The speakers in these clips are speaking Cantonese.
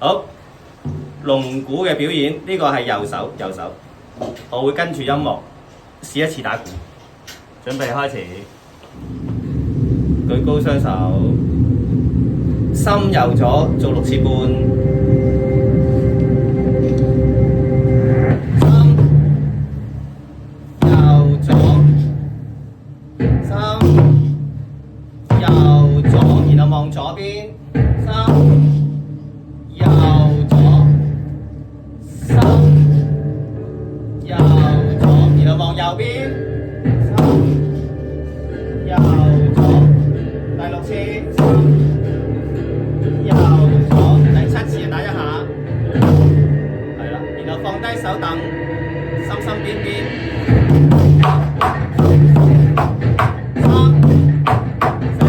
好，龍鼓嘅表演，呢個係右手，我會跟住音樂試一次打鼓。準備開始，舉高雙手，心右左做6次半，心右左，心右左，然後望左邊，心右左，心右左，然後望右邊，心右左，第6次，心右左，第7次打一下，係啦，然後放低手凳，心心邊邊，3、4、5、6、7、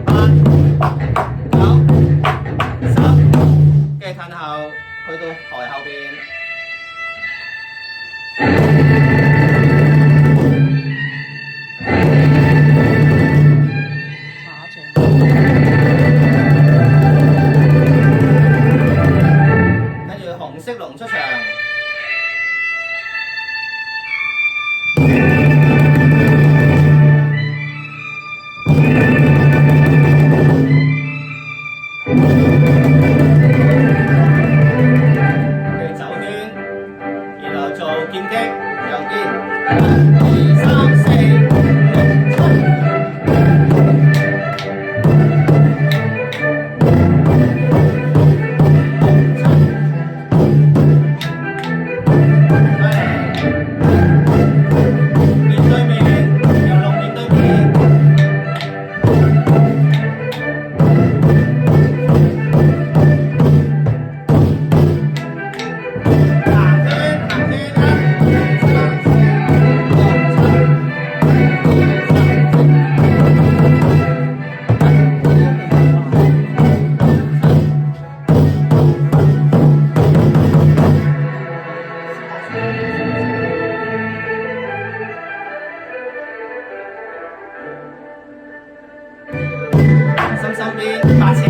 8、9、10，跟住褪後去到台後邊。跟住紅色龍出場。走圈，然後做劍擊，右邊1、2、3、4、5、6、7。心心邊8次。